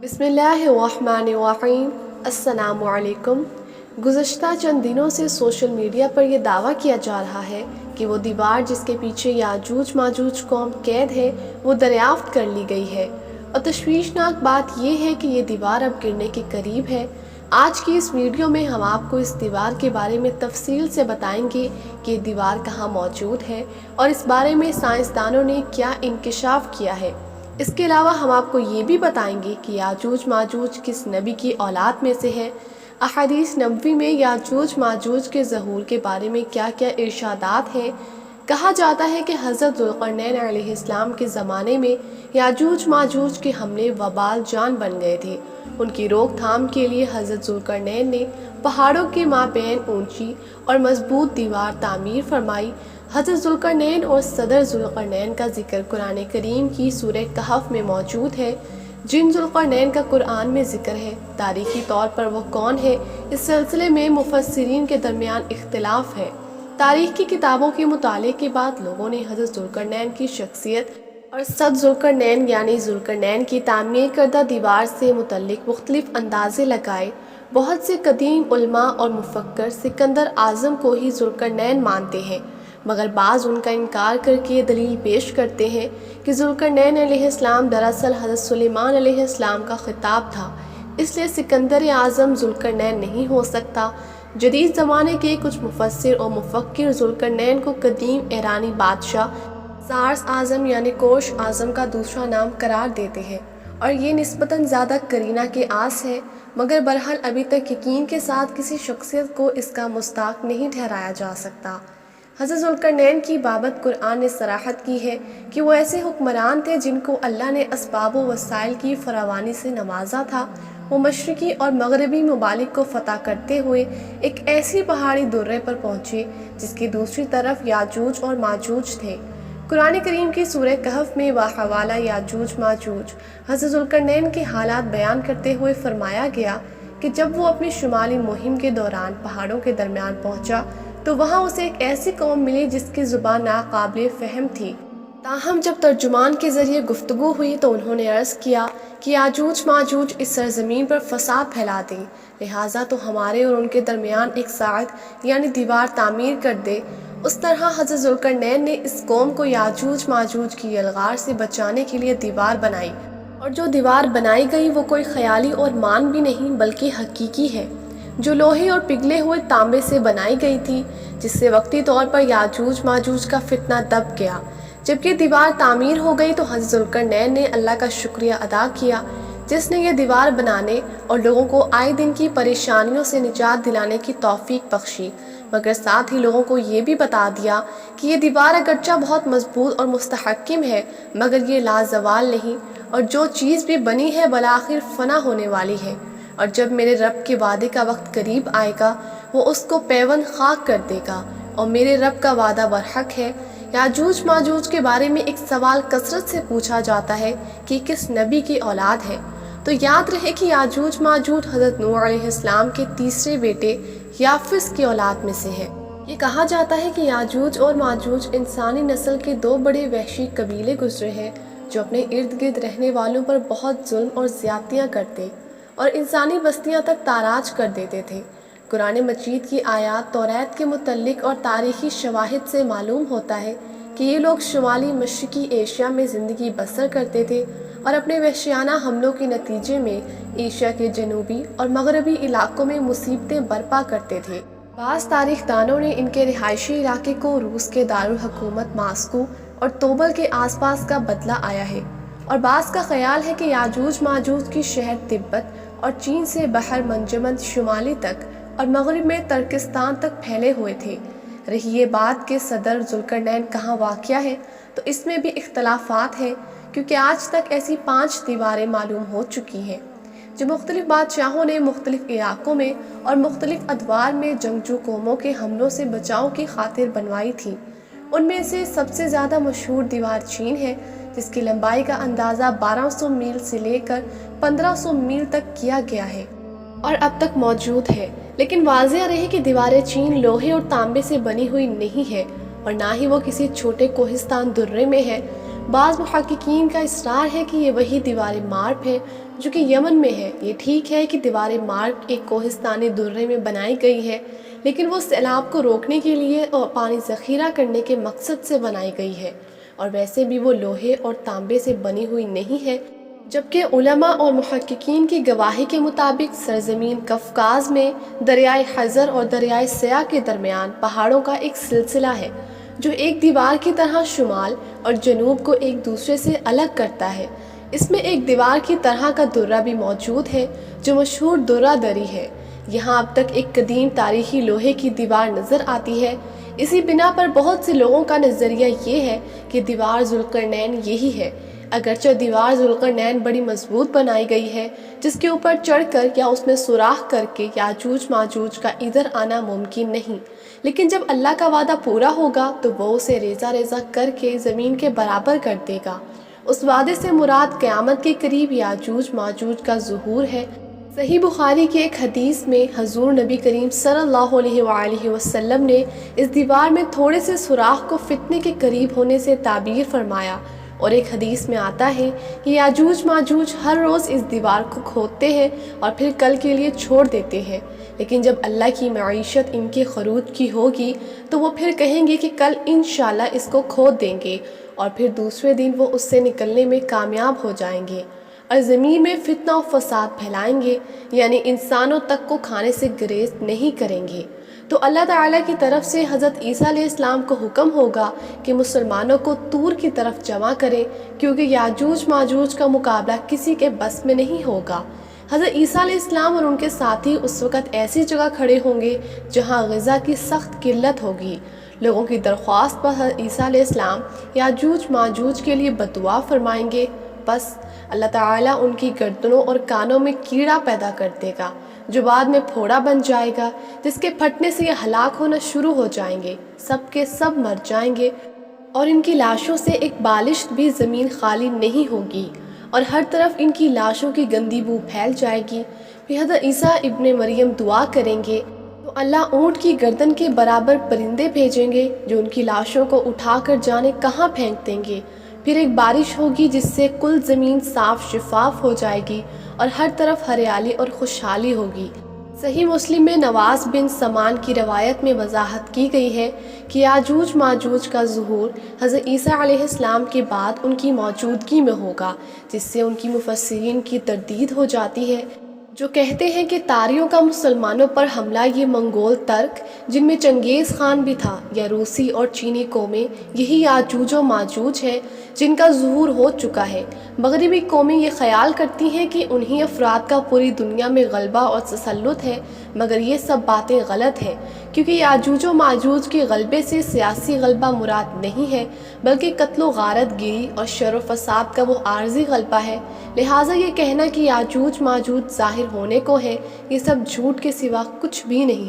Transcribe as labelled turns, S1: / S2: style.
S1: بسم اللہ الرحمن الرحیم۔ السلام علیکم۔ گزشتہ چند دنوں سے سوشل میڈیا پر یہ دعویٰ کیا جا رہا ہے کہ وہ دیوار جس کے پیچھے یاجوج ماجوج قوم قید ہے وہ دریافت کر لی گئی ہے، اور تشویشناک بات یہ ہے کہ یہ دیوار اب گرنے کے قریب ہے۔ آج کی اس ویڈیو میں ہم آپ کو اس دیوار کے بارے میں تفصیل سے بتائیں گے کہ یہ دیوار کہاں موجود ہے اور اس بارے میں سائنسدانوں نے کیا انکشاف کیا ہے۔ اس کے علاوہ ہم آپ کو یہ بھی بتائیں گے کہ یاجوج ماجوج کس نبی کی اولاد میں سے ہے، احادیث نبوی میں یاجوج ماجوج کے ظہور کے بارے میں کیا کیا ارشادات ہیں۔ کہا جاتا ہے کہ حضرت ذوالقرنین علیہ السلام کے زمانے میں یاجوج ماجوج کے حملے وبال جان بن گئے تھے۔ ان کی روک تھام کے لیے حضرت ذوالقرنین نے پہاڑوں کے مابین اونچی اور مضبوط دیوار تعمیر فرمائی۔ حضرت ذوالقرنین اور صدر ذوالقرنین کا ذکر قرآن کریم کی سورہ کہف میں موجود ہے۔ جن ذوالقرنین کا قرآن میں ذکر ہے، تاریخی طور پر وہ کون ہے، اس سلسلے میں مفسرین کے درمیان اختلاف ہے۔ تاریخ کی کتابوں کے مطالعے کے بعد لوگوں نے حضرت ذوالقرنین کی شخصیت اور صد ذوالقرنین یعنی ذوالقرنین کی تعمیر کردہ دیوار سے متعلق مختلف اندازے لگائے۔ بہت سے قدیم علماء اور مفکر سکندر اعظم کو ہی ذوالقرنین مانتے ہیں، مگر بعض ان کا انکار کر کے یہ دلیل پیش کرتے ہیں کہ ذوالقرنین علیہ السلام دراصل حضرت سلیمان علیہ السلام کا خطاب تھا، اس لیے سکندر اعظم ذوالقرنین نہیں ہو سکتا۔ جدید زمانے کے کچھ مفسر اور مفکر ذوالقرنین کو قدیم ایرانی بادشاہ سارس اعظم یعنی کورش اعظم کا دوسرا نام قرار دیتے ہیں، اور یہ نسبتاً زیادہ قرینہ کے آس ہے، مگر بہرحال ابھی تک یقین کے ساتھ کسی شخصیت کو اس کا مستحق نہیں ٹھہرایا جا سکتا۔ حضرت ذوالقرنین کی بابت قرآن نے صراحت کی ہے کہ وہ ایسے حکمران تھے جن کو اللہ نے اسباب و وسائل کی فراوانی سے نوازا تھا۔ وہ مشرقی اور مغربی ممالک کو فتح کرتے ہوئے ایک ایسی پہاڑی درے پر پہنچے جس کی دوسری طرف یاجوج اور ماجوج تھے۔ قرآن کریم کی سورہ کہف میں باحوالہ یاجوج ماجوج حضرت ذوالقرنین کے حالات بیان کرتے ہوئے فرمایا گیا کہ جب وہ اپنی شمالی مہم کے دوران پہاڑوں کے درمیان پہنچا تو وہاں اسے ایک ایسی قوم ملی جس کی زبان ناقابل فہم تھی۔ تاہم جب ترجمان کے ذریعے گفتگو ہوئی تو انہوں نے عرض کیا کہ یاجوج ماجوج اس سرزمین پر فساد پھیلا دیں، لہٰذا تو ہمارے اور ان کے درمیان ایک ساعد یعنی دیوار تعمیر کر دے۔ اس طرح حضرت ذوالقرنین نے اس قوم کو یاجوج ماجوج کی یلغار سے بچانے کے لیے دیوار بنائی، اور جو دیوار بنائی گئی وہ کوئی خیالی اور مان بھی نہیں بلکہ حقیقی ہے، جو لوہے اور پگھلے ہوئے تانبے سے بنائی گئی تھی، جس سے وقتی طور پر یاجوج ماجوج کا فتنہ دب گیا۔ جب یہ دیوار تعمیر ہو گئی تو حضرت ذوالقرنین نے اللہ کا شکریہ ادا کیا جس نے یہ دیوار بنانے اور لوگوں کو آئے دن کی پریشانیوں سے نجات دلانے کی توفیق بخشی، مگر ساتھ ہی لوگوں کو یہ بھی بتا دیا کہ یہ دیوار اگرچہ بہت مضبوط اور مستحکم ہے مگر یہ لازوال نہیں، اور جو چیز بھی بنی ہے بالآخر فنا ہونے والی ہے، اور جب میرے رب کے وعدے کا وقت قریب آئے گا وہ اس کو پیوند خاک کر دے گا، اور میرے رب کا وعدہ برحق ہے۔ یاجوج ماجوج کے بارے میں ایک سوال کثرت سے پوچھا جاتا ہے کہ کس نبی کی اولاد ہے، تو یاد رہے کہ یاجوج ماجوج حضرت نوح علیہ السلام کے تیسرے بیٹے یافس کی اولاد میں سے ہے۔ یہ کہا جاتا ہے کہ یاجوج اور ماجوج انسانی نسل کے دو بڑے وحشی قبیلے گزرے ہیں جو اپنے ارد گرد رہنے والوں پر بہت ظلم اور زیادتیاں کرتے اور انسانی بستیاں تک تاراج کر دیتے تھے۔ قرآن مجید کی آیات توریت کے متعلق اور تاریخی شواہد سے معلوم ہوتا ہے کہ یہ لوگ شمالی مشرقی ایشیا میں زندگی بسر کرتے تھے اور اپنے وحشیانہ حملوں کے نتیجے میں ایشیا کے جنوبی اور مغربی علاقوں میں مصیبتیں برپا کرتے تھے۔ بعض تاریخ دانوں نے ان کے رہائشی علاقے کو روس کے دارالحکومت ماسکو اور توبل کے آس پاس کا بدلہ آیا ہے، اور بعض کا خیال ہے کہ یاجوج ماجوج کی شہر تبت اور چین سے بحر منجمد شمالی تک اور مغرب میں ترکستان تک پھیلے ہوئے تھے۔ رہی یہ بات کہ صدر ذوالقرنین کہاں واقع ہے تو اس میں بھی اختلافات ہیں، کیونکہ آج تک ایسی 5 دیواریں معلوم ہو چکی ہیں جو مختلف بادشاہوں نے مختلف علاقوں میں اور مختلف ادوار میں جنگجو قوموں کے حملوں سے بچاؤ کی خاطر بنوائی تھی۔ ان میں سے سب سے زیادہ مشہور دیوار چین ہے جس کی لمبائی کا اندازہ 1200 میل سے لے کر 1500 میل تک کیا گیا ہے اور اب تک موجود ہے، لیکن واضح رہے کہ دیواریں چین لوہے اور تانبے سے بنی ہوئی نہیں ہے اور نہ ہی وہ کسی چھوٹے کوہستان درے میں ہے بعض محققین کا اصرار ہے کہ یہ وہی دیوار مارب ہے جو کہ یمن میں ہے۔ یہ ٹھیک ہے کہ دیوار مارب ایک کوہستانی درے میں بنائی گئی ہے، لیکن وہ سیلاب کو روکنے کے لیے اور پانی ذخیرہ کرنے کے مقصد سے بنائی گئی ہے، اور ویسے بھی وہ لوہے اور تانبے سے بنی ہوئی نہیں ہے۔ جبکہ علماء اور محققین کی گواہی کے مطابق سرزمین قفقاز میں دریائے خزر اور دریائے سیاح کے درمیان پہاڑوں کا ایک سلسلہ ہے جو ایک دیوار کی طرح شمال اور جنوب کو ایک دوسرے سے الگ کرتا ہے۔ اس میں ایک دیوار کی طرح کا درہ بھی موجود ہے جو مشہور درہ دری ہے۔ یہاں اب تک ایک قدیم تاریخی لوہے کی دیوار نظر آتی ہے۔ اسی بنا پر بہت سے لوگوں کا نظریہ یہ ہے کہ دیوار ذوالقرنین یہی ہے، اگرچہ دیوار ذوالقرنین بڑی مضبوط بنائی گئی ہے جس کے اوپر چڑھ کر یا اس میں سوراخ کر کے یاجوج ماجوج کا ادھر آنا ممکن نہیں، لیکن جب اللہ کا وعدہ پورا ہوگا تو وہ اسے ریزہ ریزہ کر کے زمین کے برابر کر دے گا۔ اس وعدے سے مراد قیامت کے قریب یاجوج ماجوج کا ظہور ہے۔ صحیح بخاری کی ایک حدیث میں حضور نبی کریم صلی اللہ علیہ وآلہ وسلم نے اس دیوار میں تھوڑے سے سوراخ کو فتنے کے قریب ہونے سے تعبیر فرمایا، اور ایک حدیث میں آتا ہے کہ یاجوج ماجوج ہر روز اس دیوار کو کھودتے ہیں اور پھر کل کے لیے چھوڑ دیتے ہیں، لیکن جب اللہ کی معیشت ان کے خروج کی ہوگی تو وہ پھر کہیں گے کہ کل انشاءاللہ اس کو کھود دیں گے، اور پھر دوسرے دن وہ اس سے نکلنے میں کامیاب ہو جائیں گے اور زمین میں فتنہ و فساد پھیلائیں گے، یعنی انسانوں تک کو کھانے سے گریز نہیں کریں گے۔ تو اللہ تعالیٰ کی طرف سے حضرت عیسیٰ علیہ السلام کو حکم ہوگا کہ مسلمانوں کو طور کی طرف جمع کریں، کیونکہ یاجوج ماجوج کا مقابلہ کسی کے بس میں نہیں ہوگا۔ حضرت عیسیٰ علیہ السلام اور ان کے ساتھی اس وقت ایسی جگہ کھڑے ہوں گے جہاں غذا کی سخت قلت ہوگی۔ لوگوں کی درخواست پر حضرت عیسیٰ علیہ السلام یاجوج ماجوج کے لیے بدعا فرمائیں گے، بس اللہ تعالیٰ ان کی گردنوں اور کانوں میں کیڑا پیدا کر دے گا جو بعد میں پھوڑا بن جائے گا، جس کے پھٹنے سے یہ ہلاک ہونا شروع ہو جائیں گے، سب کے سب مر جائیں گے، اور ان کی لاشوں سے ایک بالشت بھی زمین خالی نہیں ہوگی، اور ہر طرف ان کی لاشوں کی گندی بو پھیل جائے گی۔ پھر حضرت عیسیٰ ابن مریم دعا کریں گے تو اللہ اونٹ کی گردن کے برابر پرندے بھیجیں گے جو ان کی لاشوں کو اٹھا کر جانے کہاں پھینک دیں گے۔ پھر ایک بارش ہوگی جس سے کل زمین صاف شفاف ہو جائے گی اور ہر طرف ہریالی اور خوشحالی ہوگی۔ صحیح مسلم میں نواس بن سمان کی روایت میں وضاحت کی گئی ہے کہ یاجوج ماجوج کا ظہور حضرت عیسیٰ علیہ السلام کے بعد ان کی موجودگی میں ہوگا، جس سے ان کی مفسرین کی تردید ہو جاتی ہے جو کہتے ہیں کہ تاریوں کا مسلمانوں پر حملہ یہ منگول ترک، جن میں چنگیز خان بھی تھا، یا روسی اور چینی قومیں، یہی یاجوج و ماجوج ہیں جن کا ظہور ہو چکا ہے۔ مغربی قومیں یہ خیال کرتی ہیں کہ انہی افراد کا پوری دنیا میں غلبہ اور تسلط ہے، مگر یہ سب باتیں غلط ہیں، کیونکہ یاجوج و ماجوج کے غلبے سے سیاسی غلبہ مراد نہیں ہے، بلکہ قتل و غارت گیری اور شر و فساد کا وہ عارضی غلبہ ہے۔ لہٰذا یہ کہنا کہ یاجوج ماجوج ظاہر ہونے کو ہے، یہ سب جھوٹ کے سوا کچھ بھی نہیں ہے۔